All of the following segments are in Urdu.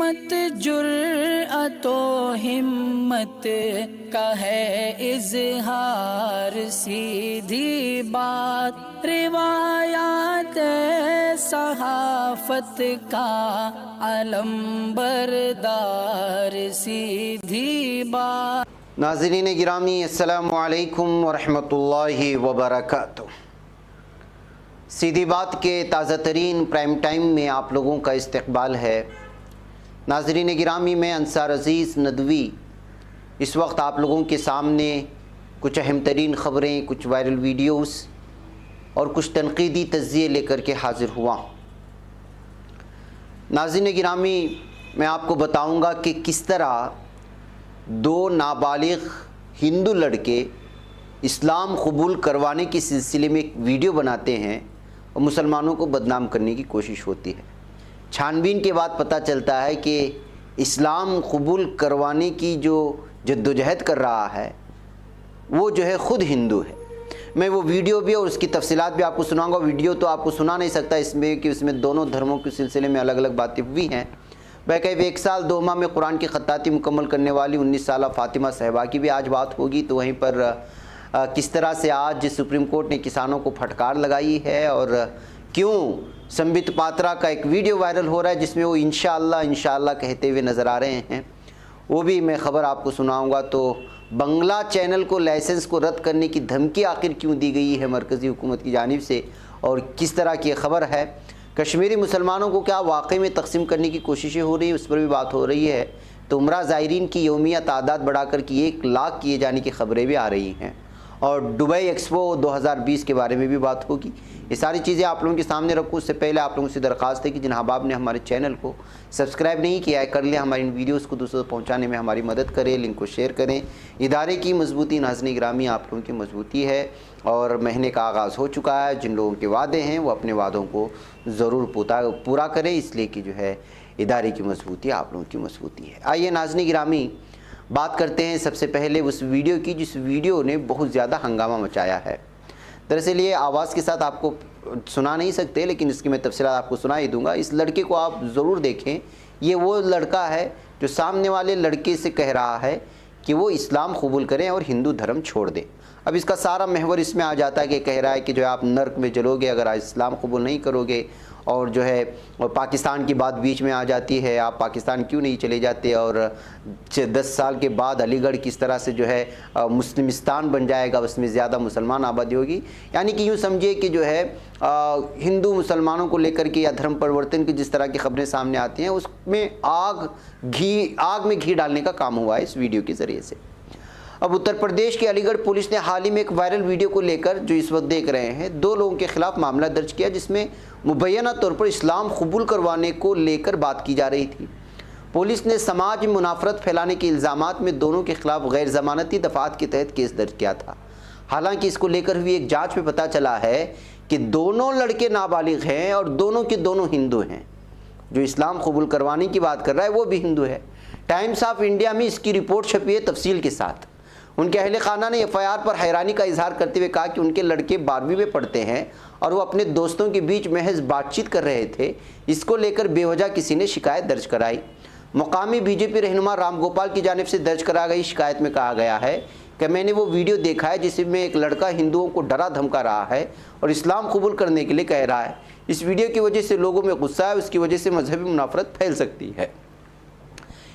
مت جرأت و ہمت کا ہے اظہار، سیدھی بات روایات صحافت کا علم بردار، سیدھی بات۔ ناظرین گرامی السلام علیکم ورحمۃ اللہ وبرکاتہ۔ سیدھی بات کے تازہ ترین پرائم ٹائم میں آپ لوگوں کا استقبال ہے۔ ناظرین گرامی، میں انصار عزیز ندوی اس وقت آپ لوگوں کے سامنے کچھ اہم ترین خبریں، کچھ وائرل ویڈیوز اور کچھ تنقیدی تجزیے لے کر کے حاضر ہوا ہوں۔ ناظرین گرامی، میں آپ کو بتاؤں گا کہ کس طرح دو نابالغ ہندو لڑکے اسلام قبول کروانے کے سلسلے میں ایک ویڈیو بناتے ہیں اور مسلمانوں کو بدنام کرنے کی کوشش ہوتی ہے۔ چھان بین کے بعد پتہ چلتا ہے کہ اسلام قبول کروانے کی جو جدوجہد کر رہا ہے وہ جو ہے خود ہندو ہے۔ میں وہ ویڈیو بھی اور اس کی تفصیلات بھی آپ کو سناؤں گا۔ ویڈیو تو آپ کو سنا نہیں سکتا اس میں کہ اس میں دونوں دھرموں کے سلسلے میں الگ الگ باتیں ہوئی ہیں۔ بقیب 1 سال 2 ماہ میں قرآن کی خطاطی مکمل کرنے والی 19 سالہ فاطمہ صاحبہ کی بھی آج بات ہوگی۔ تو وہیں پر کس طرح سے آج سپریم کورٹ نے کسانوں کو پھٹکار لگائی ہے اور کیوں سمبت پاترا کا ایک ویڈیو وائرل ہو رہا ہے جس میں وہ انشاءاللہ کہتے ہوئے نظر آ رہے ہیں، وہ بھی میں خبر آپ کو سناؤں گا۔ تو بنگلہ چینل کو لائسنس کو رد کرنے کی دھمکی آخر کیوں دی گئی ہے مرکزی حکومت کی جانب سے، اور کس طرح کی خبر ہے۔ کشمیری مسلمانوں کو کیا واقعی میں تقسیم کرنے کی کوششیں ہو رہی ہیں، اس پر بھی بات ہو رہی ہے۔ تو عمرہ زائرین کی یومیہ تعداد بڑھا کر کے 1 لاکھ کیے جانے کی خبریں بھی آ رہی ہیں، اور دبئی ایکسپو 2020 کے بارے میں بھی بات ہوگی۔ یہ ساری چیزیں آپ لوگوں کے سامنے رکھوں۔ اس سے پہلے آپ لوگوں سے درخواست ہے کہ جن احباب نے ہمارے چینل کو سبسکرائب نہیں کیا ہے کر لیں، ہماری ان ویڈیوز کو دوسروں تک پہنچانے میں ہماری مدد کریں، لنک کو شیئر کریں۔ ادارے کی مضبوطی، ناظرین گرامی، آپ لوگوں کی مضبوطی ہے، اور مہینے کا آغاز ہو چکا ہے۔ جن لوگوں کے وعدے ہیں وہ اپنے وعدوں کو ضرور پورا کریں، اس لیے کہ جو ہے ادارے کی مضبوطی آپ لوگوں کی مضبوطی ہے۔ آئیے ناظرین گرامی بات کرتے ہیں سب سے پہلے اس ویڈیو کی جس ویڈیو نے بہت زیادہ ہنگامہ مچایا ہے۔ دراصل یہ آواز کے ساتھ آپ کو سنا نہیں سکتے، لیکن اس کی میں تفصیلات آپ کو سنا ہی دوں گا۔ اس لڑکے کو آپ ضرور دیکھیں۔ یہ وہ لڑکا ہے جو سامنے والے لڑکے سے کہہ رہا ہے کہ وہ اسلام قبول کریں اور ہندو دھرم چھوڑ دیں۔ اب اس کا سارا محور اس میں آ جاتا ہے کہ کہہ رہا ہے کہ جو ہے آپ نرک میں جلو گے اگر اسلام قبول نہیں کرو گے، اور جو ہے پاکستان کی بات بیچ میں آ جاتی ہے، آپ پاکستان کیوں نہیں چلے جاتے، اور 10 سال کے بعد علی گڑھ کس طرح سے جو ہے مسلمستان بن جائے گا، اس میں زیادہ مسلمان آبادی ہوگی۔ یعنی کہ یوں سمجھے کہ جو ہے ہندو مسلمانوں کو لے کر کے یا دھرم پرورتن کی جس طرح کی خبریں سامنے آتی ہیں، اس میں آگ میں گھی ڈالنے کا کام ہوا ہے اس ویڈیو کے ذریعے سے۔ اب اتر پردیش کی علی گڑھ پولیس نے حال ہی میں ایک وائرل ویڈیو کو لے کر جو اس وقت دیکھ رہے ہیں 2 لوگوں کے خلاف معاملہ درج کیا، جس میں مبینہ طور پر اسلام قبول کروانے کو لے کر بات کی جا رہی تھی۔ پولیس نے سماج میں منافرت پھیلانے کے الزامات میں دونوں کے خلاف غیر ضمانتی دفعات کے تحت کیس درج کیا تھا۔ حالانکہ اس کو لے کر ہوئی ایک جانچ میں پتہ چلا ہے کہ دونوں لڑکے نابالغ ہیں اور دونوں کے دونوں ہندو ہیں۔ جو اسلام قبول کروانے کی بات کر رہا ہے وہ بھی ہندو ہے۔ ٹائمز آف انڈیا میں اس کی رپورٹ چھپی ہے تفصیل کے ساتھ۔ ان کے اہل خانہ نے FIR پر حیرانی کا اظہار کرتے ہوئے کہا کہ ان کے لڑکے 12ویں میں پڑھتے ہیں اور وہ اپنے دوستوں کے بیچ محض بات چیت کر رہے تھے۔ اس کو لے کر بے وجہ کسی نے شکایت درج کرائی۔ مقامی BJP رہنما رام گوپال کی جانب سے درج کرا گئی شکایت میں کہا گیا ہے کہ میں نے وہ ویڈیو دیکھا ہے جس میں ایک لڑکا ہندوؤں کو ڈرا دھمکا رہا ہے اور اسلام قبول کرنے کے لیے کہہ رہا ہے۔ اس ویڈیو کی وجہ سے لوگوں میں غصہ ہے، اس کی وجہ سے مذہبی منافرت پھیل سکتی ہے۔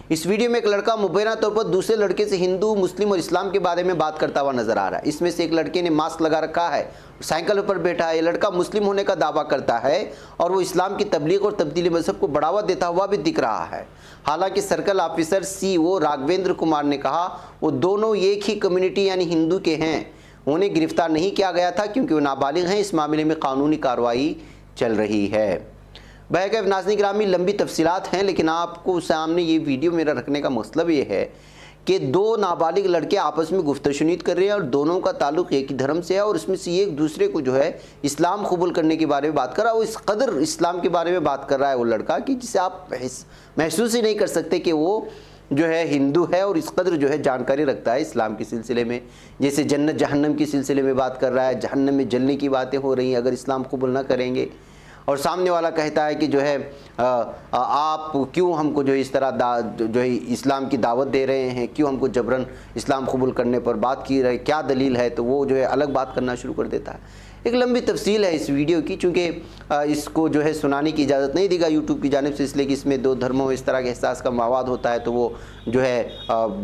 اس ویڈیو میں ایک لڑکا مبینہ طور پر دوسرے لڑکے سے ہندو، مسلم اور اسلام کے بارے میں بات کرتا ہوا نظر آ رہا ہے۔ اس میں سے ایک لڑکے نے ماسک لگا رکھا ہے، سائیکل پر بیٹھا ہے۔ یہ لڑکا مسلم ہونے کا دعویٰ کرتا ہے اور وہ اسلام کی تبلیغ اور تبدیلی مذہب کو بڑھاوا دیتا ہوا بھی دکھ رہا ہے۔ حالانکہ circle officer CO Raghavendra Kumar نے کہا وہ دونوں ایک ہی کمیونٹی یعنی ہندو کے ہیں۔ انہیں گرفتار نہیں کیا گیا تھا کیونکہ وہ نابالغ ہیں۔ اس معاملے میں قانونی کارروائی چل رہی ہے۔ بہرکیف ناظرین گرامی لمبی تفصیلات ہیں، لیکن آپ کو سامنے یہ ویڈیو میرا رکھنے کا مطلب یہ ہے کہ 2 نابالغ لڑکے آپس میں گفت و شنید کر رہے ہیں اور دونوں کا تعلق ایک ہی دھرم سے ہے، اور اس میں سے ایک دوسرے کو جو ہے اسلام قبول کرنے کے بارے میں بات کر رہا ہے۔ وہ اس قدر اسلام کے بارے میں بات کر رہا ہے وہ لڑکا کہ جسے آپ محسوس ہی نہیں کر سکتے کہ وہ جو ہے ہندو ہے اور اس قدر جو ہے جانکاری رکھتا ہے اسلام کے سلسلے میں۔ جیسے جنت جہنم کے سلسلے میں بات کر رہا ہے، جہنم میں جلنے کی باتیں ہو رہی ہیں اگر اسلام قبول نہ کریں گے، اور سامنے والا کہتا ہے کہ جو ہے آپ کیوں ہم کو جو اس طرح جو ہے اسلام کی دعوت دے رہے ہیں، کیوں ہم کو جبراً اسلام قبول کرنے پر بات کی رہے، کیا دلیل ہے، تو وہ جو ہے الگ بات کرنا شروع کر دیتا ہے۔ ایک لمبی تفصیل ہے اس ویڈیو کی، چونکہ اس کو جو ہے سنانے کی اجازت نہیں دی گا یوٹیوب کی جانب سے، اس لیے کہ اس میں دو دھرموں اس طرح کے احساس کا مواد ہوتا ہے، تو وہ جو ہے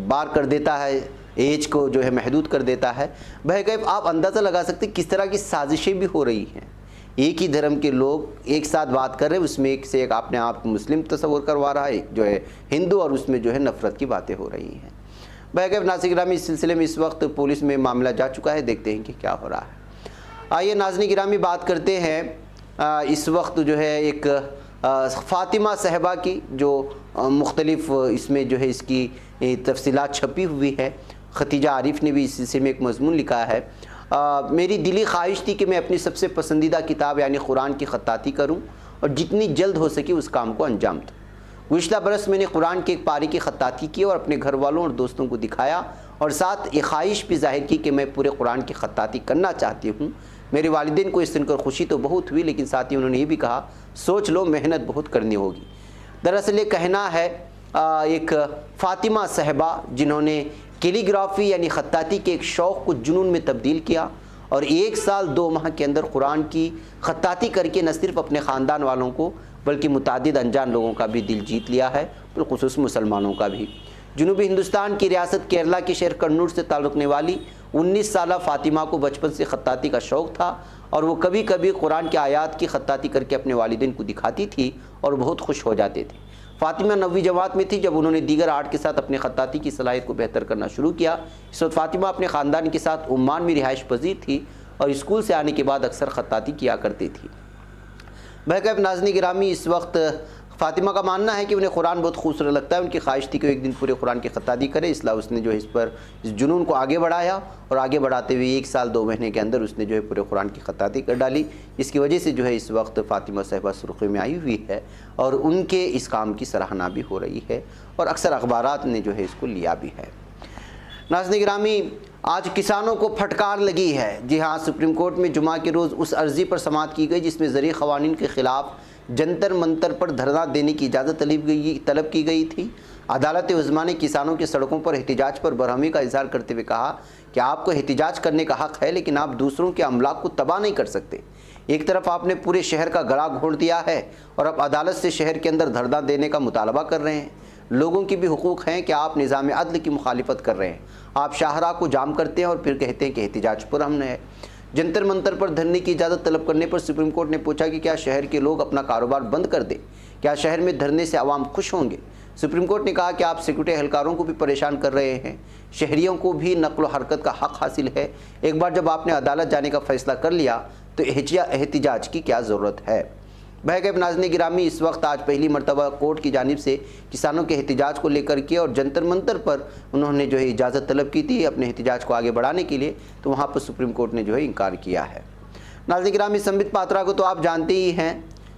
بار کر دیتا ہے، ایج کو جو ہے محدود کر دیتا ہے۔ بہرکیف آپ اندازہ لگا سکتے کس طرح کی سازشیں بھی ہو رہی ہیں، ایک ہی دھرم کے لوگ ایک ساتھ بات کر رہے ہیں، اس میں ایک سے ایک اپنے آپ کو مسلم تصور کروا رہا ہے جو ہے ہندو، اور اس میں جو ہے نفرت کی باتیں ہو رہی ہیں۔ بہرکیف ناظرین گرامی، اس سلسلے میں اس وقت پولیس میں معاملہ جا چکا ہے، دیکھتے ہیں کہ کیا ہو رہا ہے۔ آئیے ناظرین گرامی بات کرتے ہیں اس وقت جو ہے ایک فاطمہ صاحبہ کی، جو مختلف اس میں جو ہے اس کی تفصیلات چھپی ہوئی ہے۔ ختیجہ عارف نے بھی اس سلسلے میں ایک مضمون لکھا ہے۔ میری دلی خواہش تھی کہ میں اپنی سب سے پسندیدہ کتاب یعنی قرآن کی خطاطی کروں اور جتنی جلد ہو سکے اس کام کو انجام دوں۔ گزشتہ برس میں نے قرآن کے ایک پارے کی خطاطی کی اور اپنے گھر والوں اور دوستوں کو دکھایا، اور ساتھ یہ خواہش بھی ظاہر کی کہ میں پورے قرآن کی خطاطی کرنا چاہتی ہوں۔ میرے والدین کو اس سن کر خوشی تو بہت ہوئی، لیکن ساتھ ہی انہوں نے یہ بھی کہا سوچ لو محنت بہت کرنی ہوگی۔ دراصل یہ کہنا ہے ایک فاطمہ صاحبہ جنہوں نے کیلی گرافی یعنی خطاطی کے ایک شوق کو جنون میں تبدیل کیا، اور 1 سال 2 ماہ کے اندر قرآن کی خطاطی کر کے نہ صرف اپنے خاندان والوں کو بلکہ متعدد انجان لوگوں کا بھی دل جیت لیا ہے، بالخصوص مسلمانوں کا بھی۔ جنوبی ہندوستان کی ریاست کیرلا کے شہر کنور سے تعلق رکھنے والی 19 سالہ فاطمہ کو بچپن سے خطاطی کا شوق تھا، اور وہ کبھی کبھی قرآن کے آیات کی خطاطی کر کے اپنے والدین کو دکھاتی تھی اور بہت خوش ہو جاتے تھے۔ فاطمہ 9ویں جماعت میں تھی جب انہوں نے دیگر آرٹ کے ساتھ اپنے خطاطی کی صلاحیت کو بہتر کرنا شروع کیا۔ اس وقت فاطمہ اپنے خاندان کے ساتھ عمان میں رہائش پذیر تھی اور اسکول سے آنے کے بعد اکثر خطاطی کیا کرتی تھی۔ بہرکیف ناظرین گرامی، اس وقت فاطمہ کا ماننا ہے کہ انہیں قرآن بہت خوبصورت لگتا ہے، ان کی خواہش تھی کہ ایک دن پورے قرآن کی خطاطی کرے، اس لیے اس نے جو ہے اس جنون کو آگے بڑھایا، اور آگے بڑھاتے ہوئے 1 سال 2 مہینے کے اندر اس نے جو ہے پورے قرآن کی خطاطی کر ڈالی، جس کی وجہ سے جو ہے اس وقت فاطمہ صاحبہ سرخیوں میں آئی ہوئی ہے، اور ان کے اس کام کی سراہنا بھی ہو رہی ہے، اور اکثر اخبارات نے جو ہے اس کو لیا بھی ہے۔ ناظرین گرامی، آج کسانوں کو پھٹکار لگی ہے۔ جی ہاں، سپریم کورٹ میں جمعہ کے روز اس عرضی پر سماعت کی گئی جس میں زرعی قوانین کے خلاف جنتر منتر پر دھرنا دینے کی اجازت طلب کی گئی تھی۔ عدالت عظمیٰ نے کسانوں کی سڑکوں پر احتجاج پر برہمی کا اظہار کرتے ہوئے کہا کہ آپ کو احتجاج کرنے کا حق ہے، لیکن آپ دوسروں کے املاک کو تباہ نہیں کر سکتے۔ ایک طرف آپ نے پورے شہر کا گلا گھونٹ دیا ہے اور اب عدالت سے شہر کے اندر دھرنا دینے کا مطالبہ کر رہے ہیں۔ لوگوں کی بھی حقوق ہیں کہ آپ نظام عدل کی مخالفت کر رہے ہیں۔ آپ شاہراہ کو جام کرتے ہیں اور پھر کہتے ہیں کہ احتجاج پر ہم نے ہے۔ جنتر منتر پر دھرنے کی اجازت طلب کرنے پر سپریم کورٹ نے پوچھا کہ کیا شہر کے لوگ اپنا کاروبار بند کر دیں؟ کیا شہر میں دھرنے سے عوام خوش ہوں گے؟ سپریم کورٹ نے کہا کہ آپ سیکورٹی اہلکاروں کو بھی پریشان کر رہے ہیں، شہریوں کو بھی نقل و حرکت کا حق حاصل ہے۔ ایک بار جب آپ نے عدالت جانے کا فیصلہ کر لیا تو احتجاج کی کیا ضرورت ہے؟ بہرکیف ناظرین گرامی، اس وقت آج پہلی مرتبہ کورٹ کی جانب سے کسانوں کے احتجاج کو لے کر کے اور جنتر منتر پر انہوں نے جو ہے اجازت طلب کی تھی اپنے احتجاج کو آگے بڑھانے کے لیے، تو وہاں پر سپریم کورٹ نے جو ہے انکار کیا ہے۔ ناظرین گرامی، سمبت پاترا کو تو آپ جانتے ہی ہیں،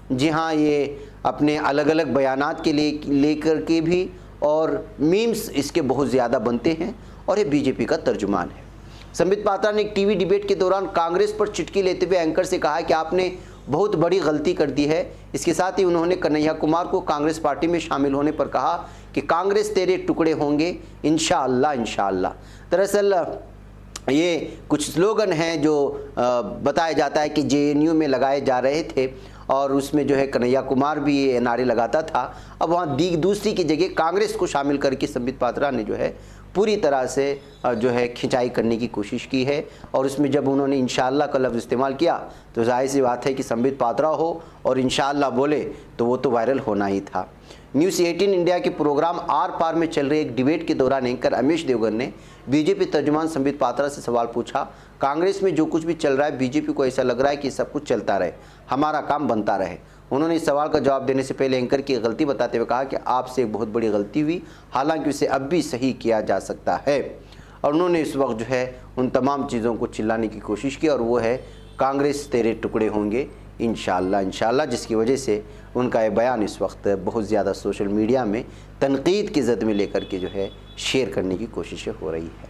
جی ہاں، یہ اپنے الگ الگ بیانات کے لے کر کے بھی، اور میمز اس کے بہت زیادہ بنتے ہیں، اور یہ بی جے پی کا ترجمان ہے۔ سمبت پاترا نے ایک ٹی وی ڈیبیٹ کے دوران کانگریس پر چٹکی لیتے ہوئے اینکر سے کہا کہ آپ نے بہت بڑی غلطی کر دی ہے۔ اس کے ساتھ ہی انہوں نے کنہیا کمار کو کانگریس پارٹی میں شامل ہونے پر کہا کہ کانگریس تیرے ٹکڑے ہوں گے انشاءاللہ انشاءاللہ۔ دراصل یہ کچھ سلوگن ہیں جو بتایا جاتا ہے کہ JNU میں لگائے جا رہے تھے، اور اس میں جو ہے کنہیا کمار بھی یہ نعرے لگاتا تھا۔ اب وہاں دوسری کی جگہ کانگریس کو شامل کر کے سمبت پاترا نے جو ہے پوری طرح سے جو ہے کھنچائی کرنے کی کوشش کی ہے، اور اس میں جب انہوں نے انشاءاللہ کا لفظ استعمال کیا تو ظاہر سی بات ہے کہ سمبت پاترا ہو اور انشاءاللہ بولے تو وہ تو وائرل ہونا ہی تھا۔ نیوز 18 انڈیا کے پروگرام آر پار میں چل رہے ایک ڈیبیٹ کے دوران اینکر امیش دیوگن نے بی جے پی ترجمان سمبت پاترا سے سوال پوچھا، کانگریس میں جو کچھ بھی چل رہا ہے بی جے پی کو ایسا لگ رہا ہے کہ سب کچھ چلتا رہے، ہمارا کام بنتا رہے۔ انہوں نے اس سوال کا جواب دینے سے پہلے اینکر کی غلطی بتاتے ہوئے کہا کہ آپ سے ایک بہت بڑی غلطی ہوئی، حالانکہ اسے اب بھی صحیح کیا جا سکتا ہے۔ اور انہوں نے اس وقت جو ہے ان تمام چیزوں کو چلانے کی کوشش کی، اور وہ ہے کانگریس تیرے ٹکڑے ہوں گے انشاءاللہ انشاءاللہ، جس کی وجہ سے ان کا یہ بیان اس وقت بہت زیادہ سوشل میڈیا میں تنقید کی زد میں لے کر کے جو ہے شیئر کرنے کی کوششیں ہو رہی ہے۔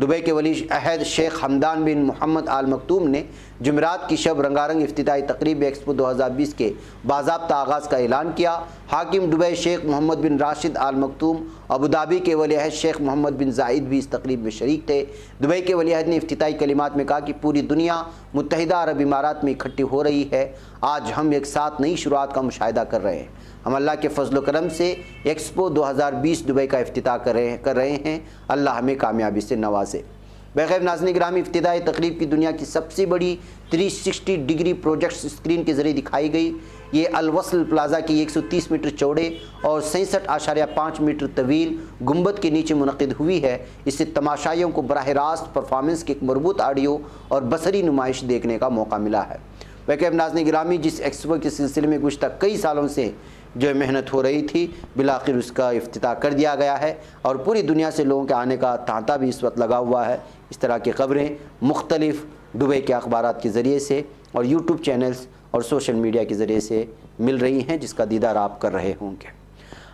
دبئی کے ولی عہد شیخ حمدان بن محمد آل مکتوم نے جمعرات کی شب رنگارنگ افتتاحی تقریب ایکسپو 2020 کے باضابطہ آغاز کا اعلان کیا۔ حاکم دبئی شیخ محمد بن راشد آل مکتوم، ابوظہبی کے ولی عہد شیخ محمد بن زائد بھی اس تقریب میں شریک تھے۔ دبئی کے ولی عہد نے افتتاحی کلمات میں کہا کہ پوری دنیا متحدہ عرب امارات میں اکٹھی ہو رہی ہے۔ آج ہم ایک ساتھ نئی شروعات کا مشاہدہ کر رہے ہیں۔ ہم اللہ کے فضل و کرم سے ایکسپو 2020 دبئی کا افتتاح کر رہے ہیں۔ اللہ ہمیں کامیابی سے نوازے۔ بخیر ناظرین گرامی، افتتاحی تقریب کی دنیا کی سب سے بڑی 360 ڈگری پروجیکٹس اسکرین کے ذریعے دکھائی گئی۔ یہ الوصل پلازا کی 130 میٹر چوڑے اور 66.5 میٹر طویل گنبد کے نیچے منعقد ہوئی ہے۔ اس سے تماشائیوں کو براہ راست پرفارمنس کی ایک مربوط آڈیو اور بصری نمائش دیکھنے کا موقع ملا ہے۔ بخیر ناظرین گرامی، جس ایکسپو کے سلسلے میں گزشتہ کئی سالوں سے جو محنت ہو رہی تھی، بالآخر اس کا افتتاح کر دیا گیا ہے اور پوری دنیا سے لوگوں کے آنے کا تانتا بھی اس وقت لگا ہوا ہے۔ اس طرح کی خبریں مختلف دبئی کے اخبارات کے ذریعے سے اور یوٹیوب چینلز اور سوشل میڈیا کے ذریعے سے مل رہی ہیں، جس کا دیدار آپ کر رہے ہوں گے۔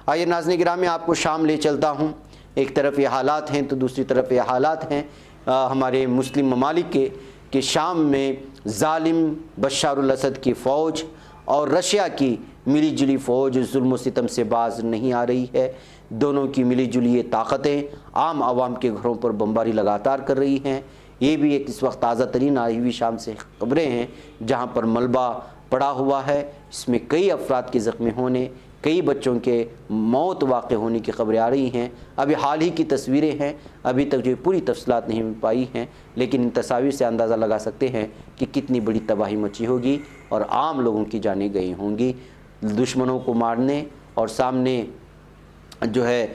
آئیے ناظرین گرامی، آپ کو شام لے چلتا ہوں۔ ایک طرف یہ حالات ہیں تو دوسری طرف یہ حالات ہیں ہمارے مسلم ممالک کے کہ شام میں ظالم بشار الاسد کی فوج اور رشیا کی ملی جلی فوج ظلم و ستم سے باز نہیں آ رہی ہے۔ دونوں کی ملی جلی یہ طاقتیں عام عوام کے گھروں پر بمباری لگاتار کر رہی ہیں۔ یہ بھی ایک اس وقت تازہ ترین آئی ہوئی شام سے خبریں ہیں جہاں پر ملبہ پڑا ہوا ہے۔ اس میں کئی افراد کے زخمی ہونے، کئی بچوں کے موت واقع ہونے کی خبریں آ رہی ہیں۔ ابھی حال ہی کی تصویریں ہیں، ابھی تک جو پوری تفصیلات نہیں مل پائی ہیں، لیکن ان تصاویر سے اندازہ لگا سکتے ہیں کہ کتنی بڑی تباہی مچی ہوگی اور عام لوگوں کی جانیں گئی ہوں گی۔ دشمنوں کو مارنے اور سامنے جو ہے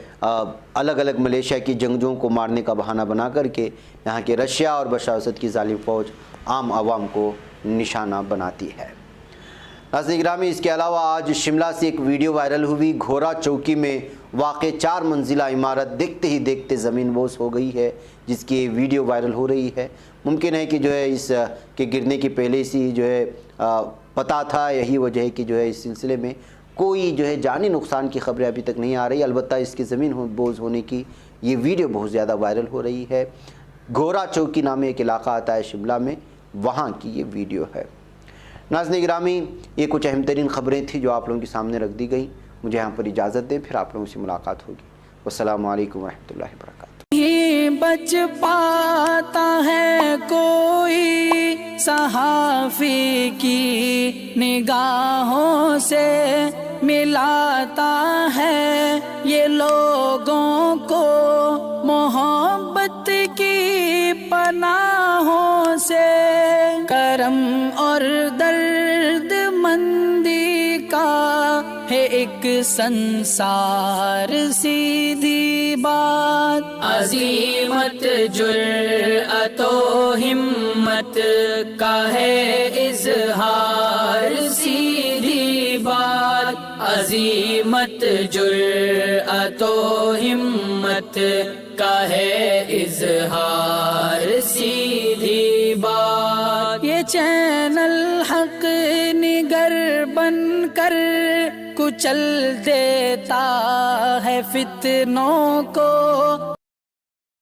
الگ الگ ملیشیا کی جنگجوؤں کو مارنے کا بہانہ بنا کر کے یہاں کے رشیا اور بشار الاسد کی ظالم فوج عام عوام کو نشانہ بناتی ہے۔ ناظرین گرامی، اس کے علاوہ آج شملہ سے ایک ویڈیو وائرل ہوئی۔ گھورا چوکی میں واقع 4 منزلہ عمارت دیکھتے ہی دیکھتے زمین بوس ہو گئی ہے، جس کی ویڈیو وائرل ہو رہی ہے۔ ممکن ہے کہ جو ہے اس کے گرنے کی پہلے سے جو ہے پتہ تھا، یہی وجہ ہے کہ جو ہے اس سلسلے میں کوئی جو ہے جانی نقصان کی خبریں ابھی تک نہیں آ رہی۔ البتہ اس کی زمین بوس ہونے کی یہ ویڈیو بہت زیادہ وائرل ہو رہی ہے۔ گھورا چوکی نامی ایک علاقہ آتا ہے شملہ میں، وہاں کی یہ ویڈیو ہے۔ ناظرین گرامی، یہ کچھ اہم ترین خبریں تھیں جو آپ لوگوں کے سامنے رکھ دی گئیں۔ مجھے یہاں پر اجازت دیں، پھر آپ لوگوں سے ملاقات ہوگی۔ والسلام علیکم ورحمۃ اللہ وبرکاتہ۔ بچ پاتا ہے کوئی صحافی کی نگاہوں سے، ملاتا ہے یہ لوگوں کو محبت کی پناہوں سے۔ کرم اور درد مندی کا ہے ایک سنسار، سیدھی بات عظیمت جرأت و ہمت کا ہے اظہار، سیدھی بات عظیمت جرأت و ہمت کا ہے اظہار، سیدھی بات۔ یہ چینل حق نگر بن کر کچل دیتا ہے فتنوں کو،